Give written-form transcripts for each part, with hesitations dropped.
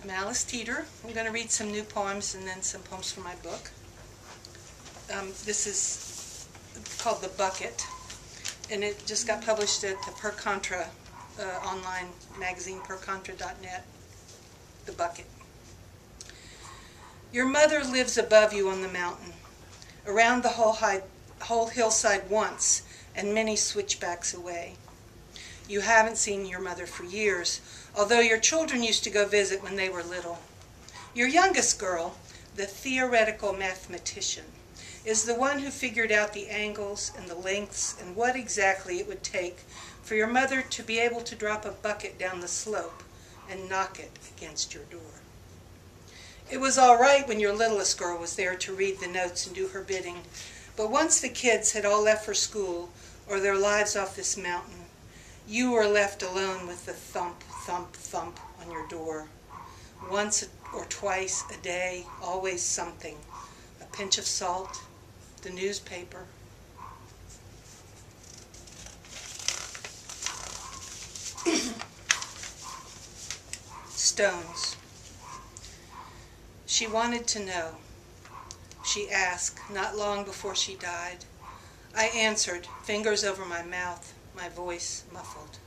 I'm Alice Teeter. I'm going to read some new poems and then some poems from my book. This is called The Bucket, and it just got published at the Per Contra online magazine, percontra.net. The Bucket. Your mother lives above you on the mountain, around the whole hillside once, and many switchbacks away. You haven't seen your mother for years, although your children used to go visit when they were little. Your youngest girl, the theoretical mathematician, is the one who figured out the angles and the lengths and what exactly it would take for your mother to be able to drop a bucket down the slope and knock it against your door. It was all right when your littlest girl was there to read the notes and do her bidding, but once the kids had all left for school or their lives off this mountain, you were left alone with the thump, thump, thump on your door. Once or twice a day, always something. A pinch of salt, the newspaper. Stones. She wanted to know. She asked, not long before she died. I answered, fingers over my mouth, my voice muffled.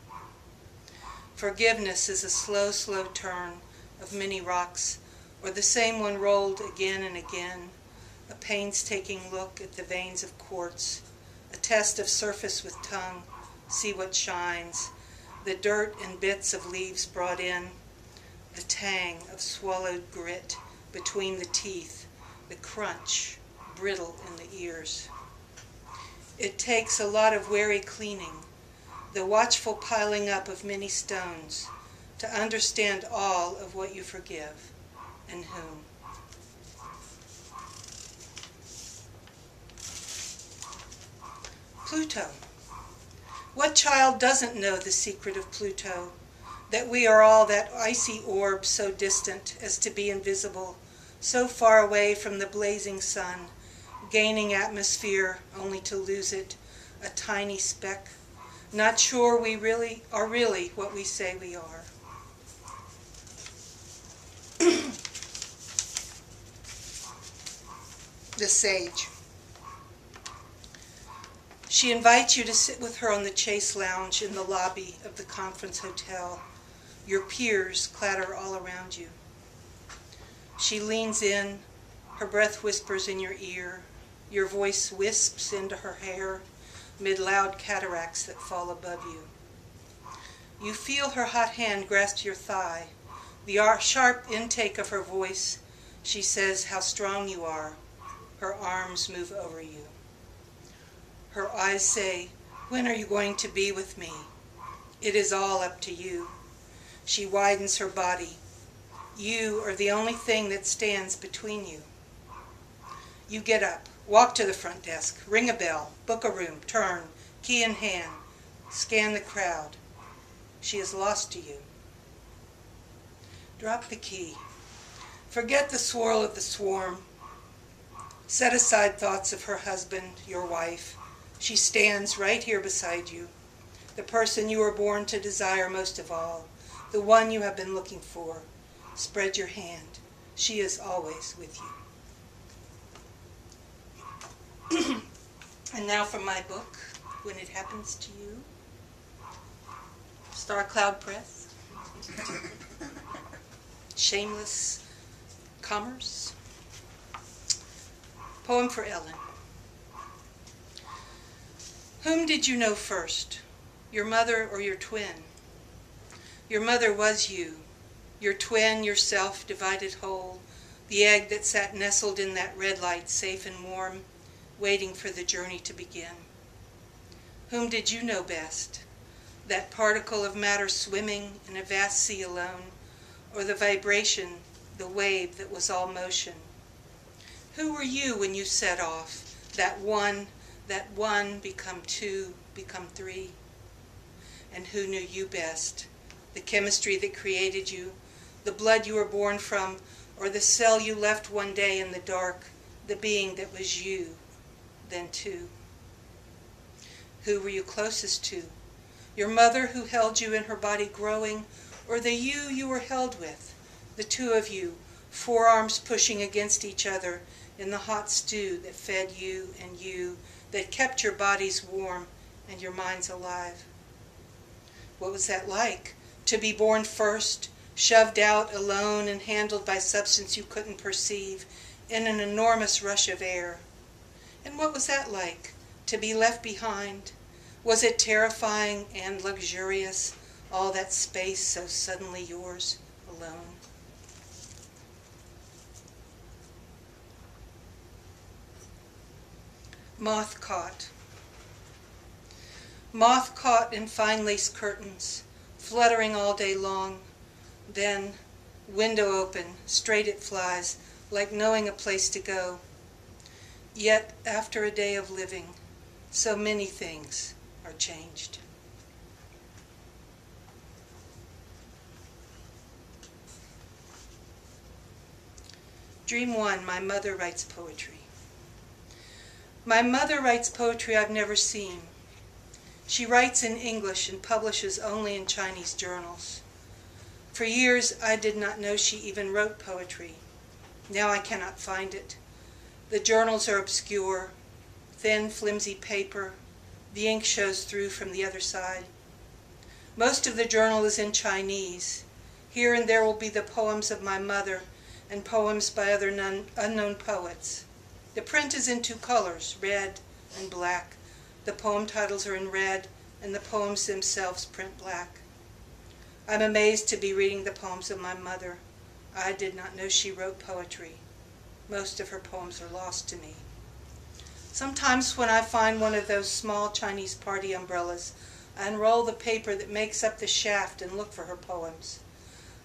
Forgiveness is a slow, slow turn of many rocks, or the same one rolled again and again, a painstaking look at the veins of quartz, a test of surface with tongue, see what shines, the dirt and bits of leaves brought in, the tang of swallowed grit between the teeth, the crunch, brittle in the ears. It takes a lot of wary cleaning, the watchful piling up of many stones, to understand all of what you forgive and whom. Pluto. What child doesn't know the secret of Pluto, that we are all that icy orb so distant as to be invisible, so far away from the blazing sun, gaining atmosphere only to lose it, a tiny speck, not sure we really are what we say we are. The Sage. She invites you to sit with her on the Chase Lounge in the lobby of the conference hotel. Your peers clatter all around you. She leans in, her breath whispers in your ear, your voice wisps into her hair, mid loud cataracts that fall above you. You feel her hot hand grasp your thigh, the sharp intake of her voice. She says how strong you are. Her arms move over you. Her eyes say, when are you going to be with me? It is all up to you. She widens her body. You are the only thing that stands between you. You get up, walk to the front desk, ring a bell, book a room, turn, key in hand, scan the crowd. She is lost to you. Drop the key. Forget the swirl of the swarm. Set aside thoughts of her husband, your wife. She stands right here beside you, the person you were born to desire most of all, the one you have been looking for. Spread your hand. She is always with you. And now from my book, When It Happens to You. Star Cloud Press. Shameless Commerce. Poem for Ellen. Whom did you know first, your mother or your twin? Your mother was you, your twin, yourself divided whole, the egg that sat nestled in that red light, safe and warm, waiting for the journey to begin. Whom did you know best, that particle of matter swimming in a vast sea alone, or the vibration, the wave that was all motion? Who were you when you set off, that one become two, become three? And who knew you best, the chemistry that created you, the blood you were born from, or the cell you left one day in the dark, the being that was you, then two? Who were you closest to, your mother who held you in her body growing, or the you were held with, the two of you, forearms pushing against each other in the hot stew that fed you and you, that kept your bodies warm and your minds alive. What was that like, to be born first, shoved out alone and handled by substance you couldn't perceive in an enormous rush of air? And what was that like, to be left behind? Was it terrifying and luxurious, all that space so suddenly yours alone? Moth caught. Moth caught in fine lace curtains, fluttering all day long. Then, window open, straight it flies, like knowing a place to go. Yet, after a day of living, so many things are changed. Dream 1, my mother writes poetry. My mother writes poetry I've never seen. She writes in English and publishes only in Chinese journals. For years I did not know she even wrote poetry. Now I cannot find it. The journals are obscure, thin, flimsy paper. The ink shows through from the other side. Most of the journal is in Chinese. Here and there will be the poems of my mother and poems by other unknown poets. The print is in two colors, red and black. The poem titles are in red, and the poems themselves print black. I'm amazed to be reading the poems of my mother. I did not know she wrote poetry. Most of her poems are lost to me. Sometimes when I find one of those small Chinese party umbrellas, I unroll the paper that makes up the shaft and look for her poems.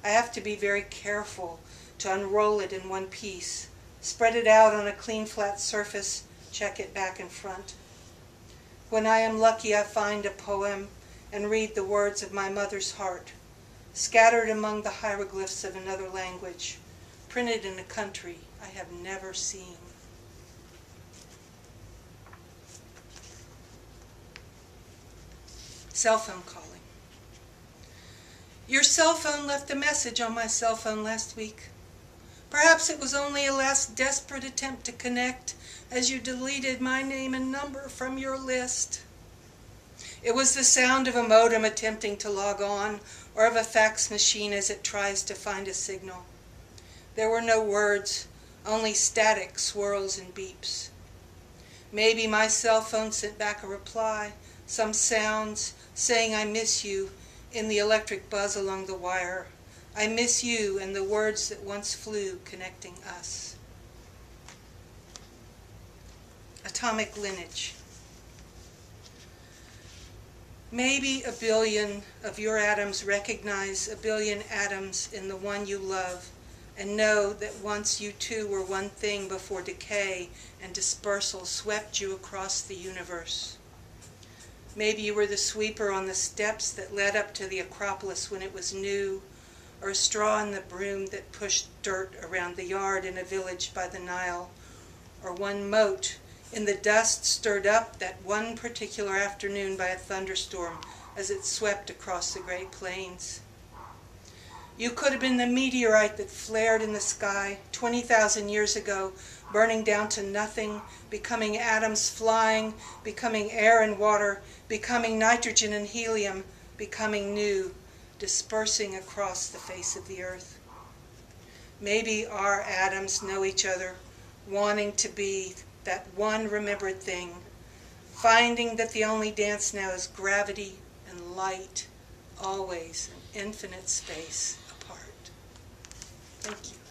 I have to be very careful to unroll it in one piece, spread it out on a clean flat surface, check it back and front. When I am lucky, I find a poem and read the words of my mother's heart, scattered among the hieroglyphs of another language, printed in a country I have never seen. Cell phone calling. Your cell phone left a message on my cell phone last week. Perhaps it was only a last desperate attempt to connect as you deleted my name and number from your list. It was the sound of a modem attempting to log on, or of a fax machine as it tries to find a signal. There were no words, only static swirls and beeps. Maybe my cell phone sent back a reply, some sounds saying I miss you in the electric buzz along the wire. I miss you and the words that once flew connecting us. Atomic lineage. Maybe a billion of your atoms recognize a billion atoms in the one you love and know that once you two were one thing before decay and dispersal swept you across the universe. Maybe you were the sweeper on the steps that led up to the Acropolis when it was new, or a straw in the broom that pushed dirt around the yard in a village by the Nile, or one mote in the dust stirred up that one particular afternoon by a thunderstorm as it swept across the Great Plains. You could have been the meteorite that flared in the sky 20,000 years ago, burning down to nothing, becoming atoms flying, becoming air and water, becoming nitrogen and helium, becoming new, dispersing across the face of the earth. Maybe our atoms know each other, wanting to be that one remembered thing, finding that the only dance now is gravity and light, always an infinite space apart. Thank you.